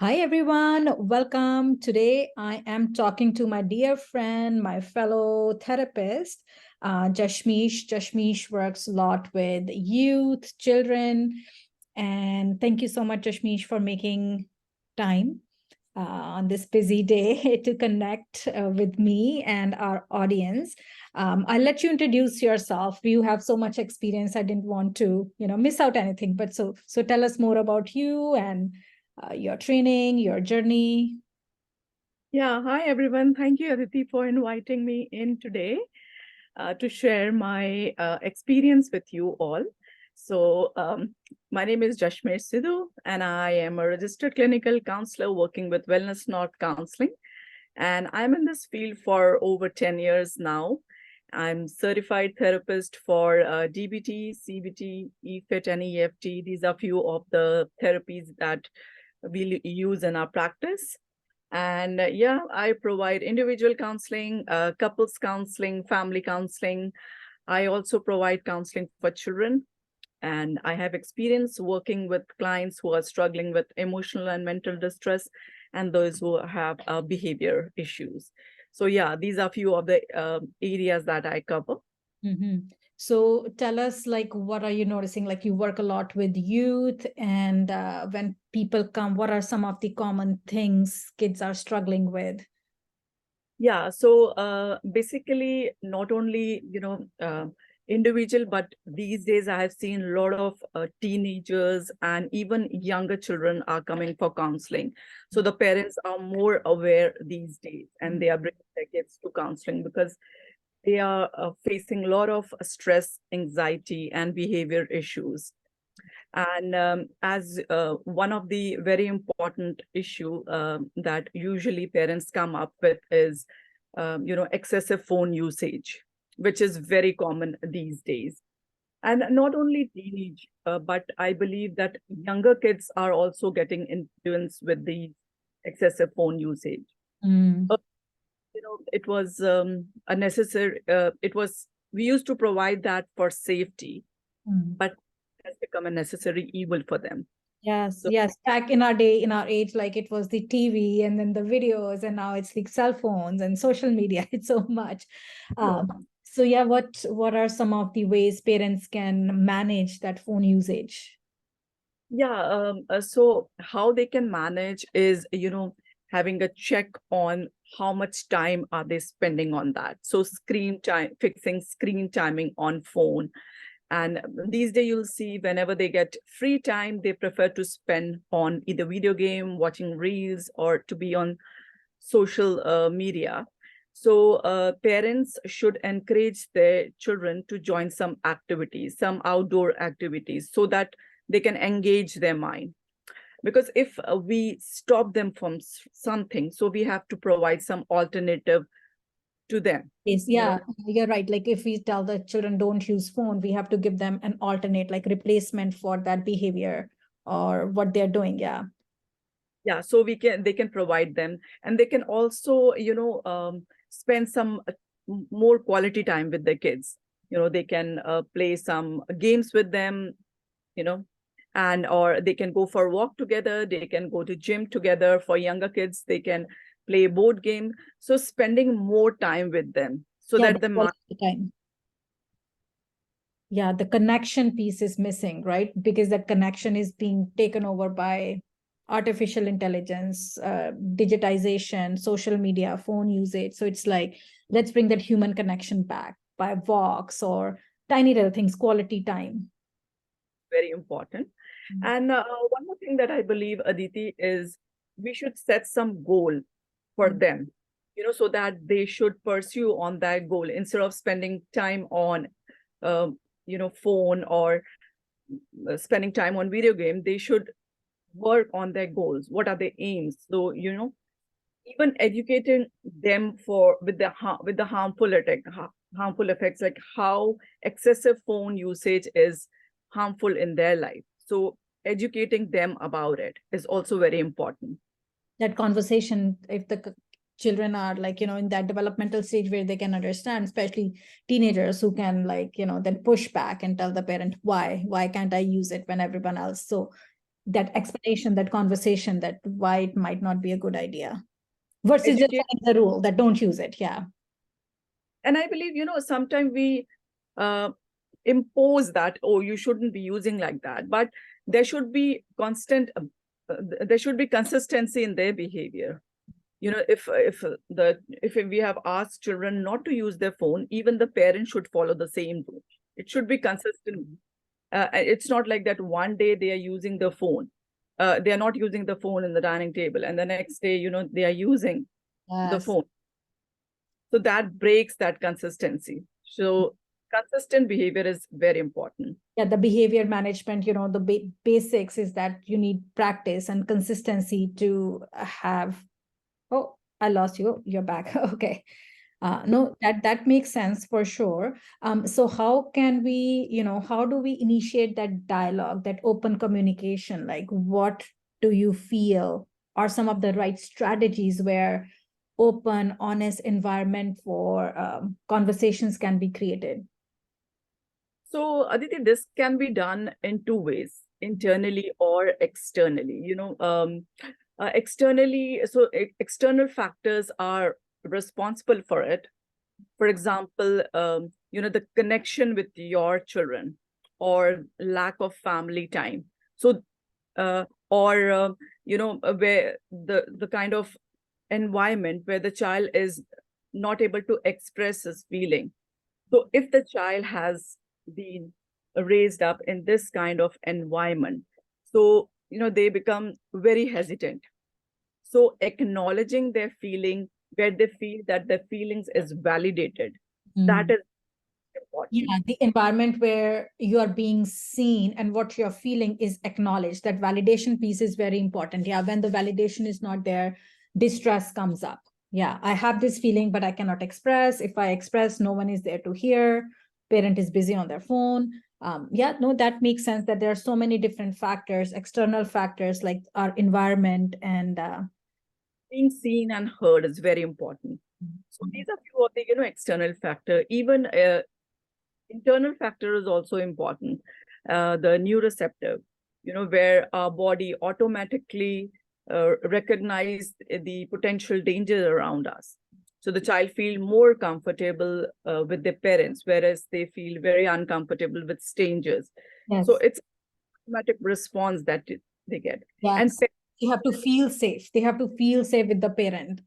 Hi, everyone. Welcome. Today, I am talking to my dear friend, my fellow therapist, Jashmesh. Jashmesh works a lot with youth, children. And thank you so much, Jashmesh, for making time on this busy day to connect with me and our audience. I'll let you introduce yourself. You have so much experience. I didn't want to, miss out anything. But so tell us more about you and your training, your journey. Yeah, hi everyone. Thank you, Aditi, for inviting me in today to share my experience with you all. My name is Jashmesh Sidhu, and I am a registered clinical counselor working with Wellness North Counseling. And I'm in this field for over 10 years now. I'm certified therapist for DBT, CBT, EFIT, and EFT. These are few of the therapies that we use in our practice. And I provide individual counseling, couples counseling, family counseling. I also provide counseling for children. And I have experience working with clients who are struggling with emotional and mental distress and those who have behavior issues. So these are a few of the areas that I cover. Mm-hmm. So tell us, what are you noticing? Like, you work a lot with youth, and when people come, what are some of the common things kids are struggling with? Basically, not only, individual, but these days I have seen a lot of teenagers and even younger children are coming for counseling. So the parents are more aware these days and they are bringing their kids to counseling because they are facing a lot of stress, anxiety, and behavior issues. And as one of the very important issue that usually parents come up with is, excessive phone usage, which is very common these days. And not only teenage, but I believe that younger kids are also getting influenced with the excessive phone usage. Mm. It was a necessary, we used to provide that for safety, Mm. but it has become a necessary evil for them. Yes, So yes. Back in our day, in our age, like it was the TV and then the videos, and now it's like cell phones and social media. It's so much. So yeah, what are some of the ways parents can manage that phone usage? so how they can manage is, having a check on how much time are they spending on that. So screen time, fixing screen timing on phone. And these days you'll see whenever they get free time, they prefer to spend on either video game, watching reels, or to be on social media. So parents should encourage their children to join some activities, some outdoor activities, so that they can engage their mind. Because if we stop them from something, so we have to provide some alternative to them. Yes, You know, yeah, you're right. Like if we tell the children don't use phone, we have to give them an alternate, like replacement for that behavior or what they're doing. Yeah. so they can provide them, and they can also, spend some more quality time with their kids. They can play some games with them, you know and or they can go for a walk together, they can go to gym together. For younger kids, they can play board game. So spending more time with them so Yeah, that the the mind. quality time. Yeah, the connection piece is missing, right? Because that connection is being taken over by artificial intelligence, digitization, social media, phone usage. So it's like, let's bring that human connection back by walks or tiny little things, quality time. Very important. Mm. And one more thing that I believe, Aditi, is we should set some goal for them, so that they should pursue on that goal instead of spending time on, phone, or spending time on video game. They should work on their goals. What are their aims? So, even educating them for with the harmful effects, like how excessive phone usage is harmful in their life. So educating them about it is also very important. That conversation, if the children are like, in that developmental stage where they can understand, especially teenagers who can like, then push back and tell the parent why can't I use it when everyone else. So that explanation, that conversation, that why it might not be a good idea, versus just the rule that don't use it. Yeah. And I believe, sometimes we impose that, oh, you shouldn't be using like that, but there should be there should be consistency in their behavior. If we have asked children not to use their phone, even the parents should follow the same rule. It should be consistent. It's not like that one day they are using the phone. They are not using the phone in the dining table, and the next day, they are using the phone. So that breaks that consistency. So consistent behavior is very important. Yeah, the behavior management, the basics is that you need practice and consistency to have. Oh, I lost you. You're back. Okay. No, that makes sense for sure. So how can we, how do we initiate that dialogue, that open communication? Like, what do you feel are some of the right strategies where open, honest environment for conversations can be created? So, Aditi, this can be done in two ways, internally or externally. Externally, so external factors are responsible for it. For example, the connection with your children or lack of family time. So, where the kind of environment where the child is not able to express his feeling. So if the child has been raised up in this kind of environment, so they become very hesitant. So acknowledging their feeling, where they feel that their feelings is validated, that is important. Yeah, the environment where you are being seen and what you're feeling is acknowledged. That validation piece is very important. Yeah, when the validation is not there, distress comes up. Yeah, I have this feeling, but I cannot express. If I express, no one is there to hear. Parent is busy on their phone. Yeah, no, that makes sense that there are so many different factors, external factors like our environment and being seen and heard is very important. So these are few of the external factor. Even internal factor is also important. The neuroceptive, where our body automatically recognize the potential danger around us. So the child feel more comfortable with their parents, whereas they feel very uncomfortable with strangers. yes. So it's automatic response that they get. Yes. And you have to feel safe. They have to feel safe with the parent.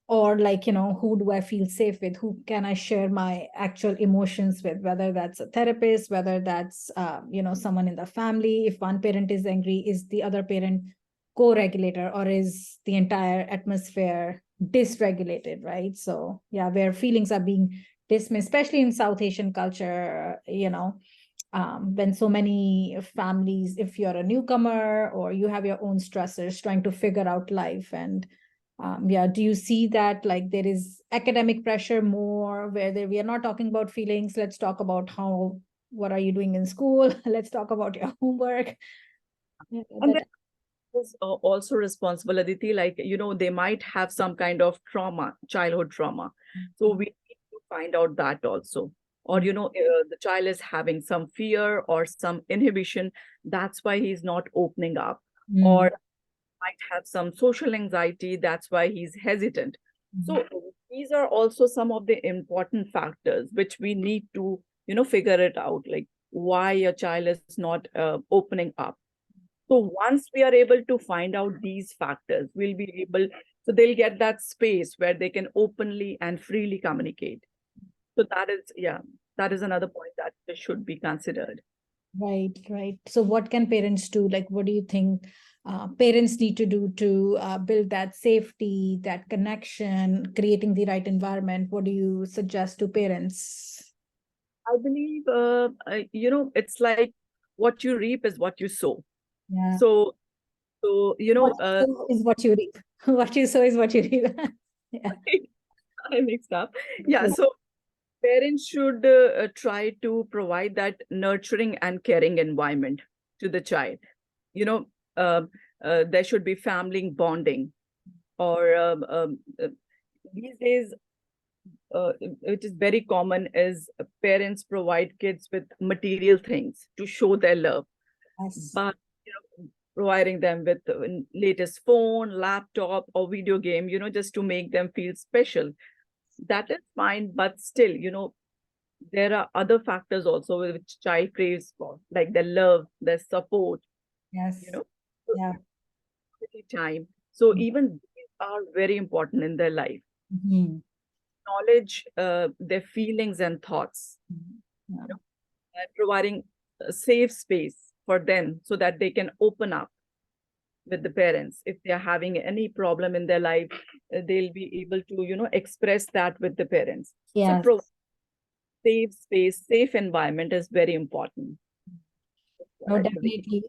Or like, who do I feel safe with? Who can I share my actual emotions with? Whether that's a therapist, whether that's, someone in the family. If one parent is angry, is the other parent co-regulator, or is the entire atmosphere dysregulated, right? So yeah, where feelings are being dismissed, especially in South Asian culture, when so many families, if you're a newcomer or you have your own stressors trying to figure out life, and do you see that like there is academic pressure more where we are not talking about feelings? Let's talk about what are you doing in school? Let's talk about your homework. Yeah, and that is also responsible, Aditi, like, they might have some kind of trauma, childhood trauma. So we need to find out that also. Or, the child is having some fear or some inhibition. That's why he's not opening up. Or might have some social anxiety. That's why he's hesitant. So these are also some of the important factors which we need to, figure it out, like why a child is not opening up. So once we are able to find out these factors, we'll be able, so they'll get that space where they can openly and freely communicate. So that is another point that should be considered. Right, right. So what can parents do? Like, what do you think parents need to do to build that safety, that connection, creating the right environment? What do you suggest to parents? I believe, it's like what you reap is what you sow. Yeah. So, is what you reap. What you sow is what you reap. Yeah. I mixed up. Yeah. So parents should try to provide that nurturing and caring environment to the child. There should be family bonding, or these days, which is very common, is parents provide kids with material things to show their love. Yes. But providing them with the latest phone, laptop, or video game, just to make them feel special. That is fine, but still, there are other factors also which child craves for, like their love, their support, Yes. you know, Yeah. time. So even these are very important in their life. Mhm. Knowledge their feelings and thoughts, Yeah. and providing a safe space for them so that they can open up with the parents. If they are having any problem in their life, they'll be able to, express that with the parents. So Yes. safe space, safe environment is very important. No, I believe. definitely.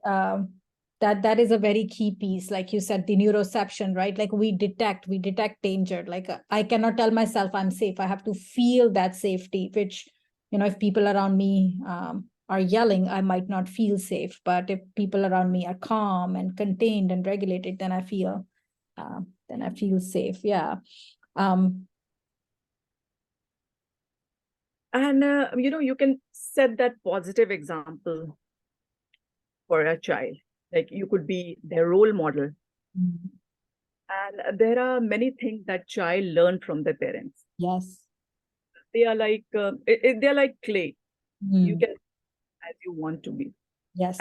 That is a very key piece. Like you said, the neuroception, right? Like we detect danger. Like I cannot tell myself I'm safe. I have to feel that safety, which, if people around me are yelling, I might not feel safe. But if people around me are calm and contained and regulated, then I feel safe. Yeah. Um, And you can set that positive example for a child. Like you could be their role model. And there are many things that child learn from their parents. yes. They are like they're like clay. You Mm. can as you want to be. And Yes.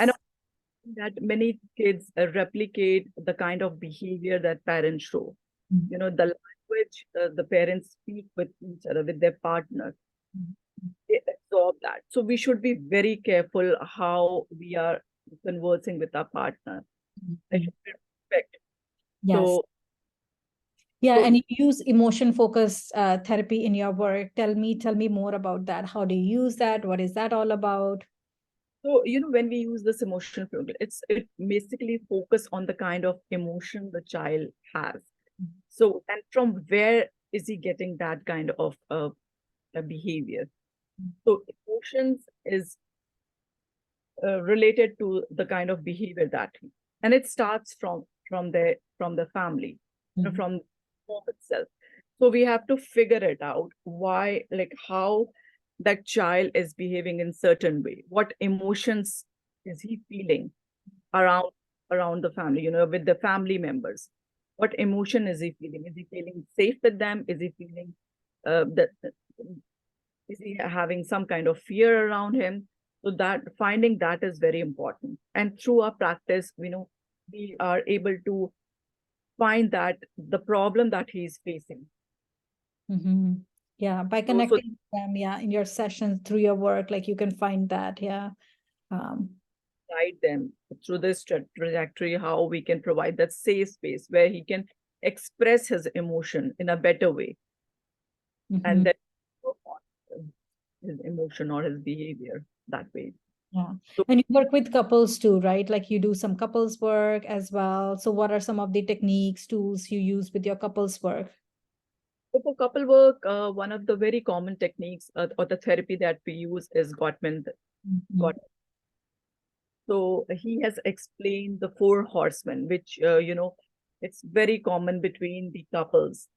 that many kids replicate the kind of behavior that parents show. Mm. The language the parents speak with each other, with their partner, Mm. they absorb that. So we should be very careful how we are conversing with our partner. There Mm. should be respect. Yes. So, Yeah, so, and you use emotion focused therapy in your work. Tell me more about that. How do you use that? What is that all about? so when we use this emotional program, it basically focus on the kind of emotion the child has. So, and from where is he getting that kind of behavior? So, emotions is related to the kind of behavior that and it starts from the family, Mhm. from home itself. So we have to figure it out why, like how that child is behaving in certain way, what emotions is he feeling around the family, with the family members. What emotion is he feeling? Is he feeling safe with them? Is he feeling that is he having some kind of fear around him? So that finding that is very important. And through our practice, we are able to find that the problem that he's facing. Mhm. Yeah, by So connecting with them, yeah, in your sessions through your work, like you can find that. Yeah. Um, guide them through this trajectory, how we can provide that safe space where he can express his emotion in a better way, and mhm. then work on his emotion or his behavior that way. Yeah. So And you work with couples too, right? Like you do some couples work as well. So what are some of the techniques, tools you use with your couples work? for couple work, one of the very common techniques or the therapy that we use is Gottman. Mhm. So he has explained the four horsemen, which, it's very common between the couples.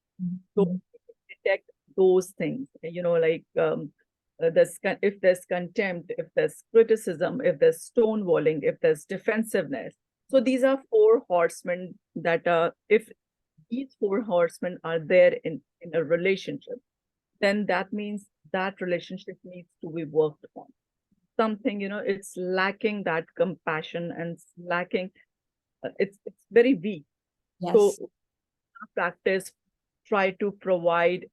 So Mhm. detect those things, like if there's contempt, if there's criticism, if there's stonewalling, if there's defensiveness. So these are four horsemen that if these four horsemen are there in a relationship, then that means that relationship needs to be worked on. Something, it's lacking that compassion and it's lacking, it's very weak. So Yes. practice, try to provide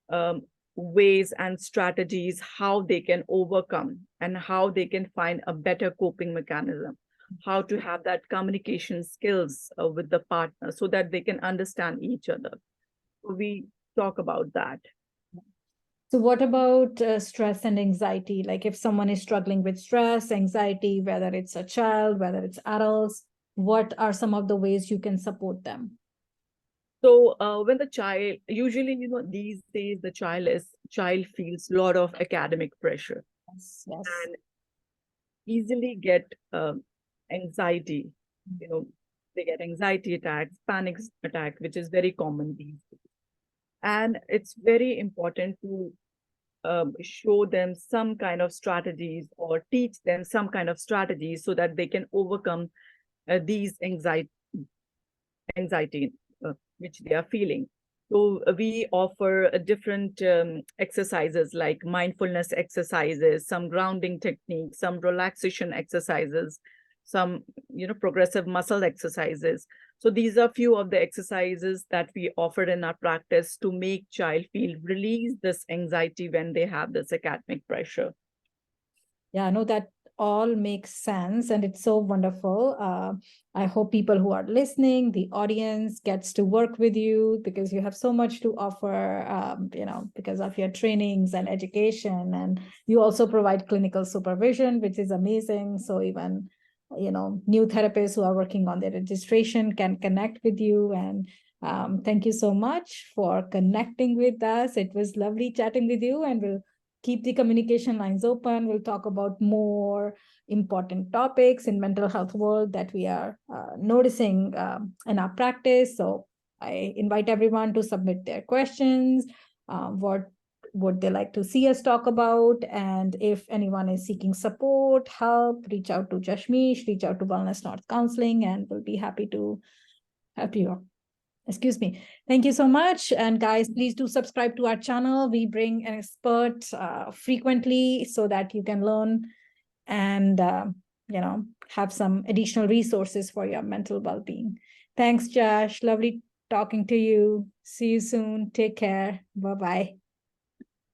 um, ways and strategies how they can overcome and how they can find a better coping mechanism, how to have that communication skills with the partner so that they can understand each other. So we talk about that. So what about stress and anxiety? Like if someone is struggling with stress, anxiety, whether it's a child, whether it's adults, what are some of the ways you can support them? So when the child, usually, these days the child feels a lot of academic pressure Yes, yes. and easily get anxiety. You know, they get anxiety attacks, panic attack, which is very common these days. And it's very important to show them some kind of strategies or teach them some kind of strategies so that they can overcome these anxiety which they are feeling. So we offer different exercises like mindfulness exercises, some grounding techniques, some relaxation exercises, some progressive muscle exercises. So these are few of the exercises that we offer in our practice to make child feel release this anxiety when they have this academic pressure. Yeah, I know that all makes sense, and it's so wonderful. I hope people who are listening, the audience, gets to work with you, because you have so much to offer, because of your trainings and education, and you also provide clinical supervision, which is amazing. So even new therapists who are working on their registration can connect with you. And thank you so much for connecting with us. It was lovely chatting with you, and we'll keep the communication lines open. We'll talk about more important topics in mental health world that we are noticing in our practice. So I invite everyone to submit their questions, what would they like to see us talk about, and if anyone is seeking support, help, reach out to Jashmesh, reach out to Wellness North Counseling, and we'll be happy to help you. Excuse me. Thank you so much. And guys, please do subscribe to our channel. We bring an expert frequently so that you can learn and, have some additional resources for your mental well-being. Thanks, Josh. Lovely talking to you. See you soon. Take care. Bye-bye.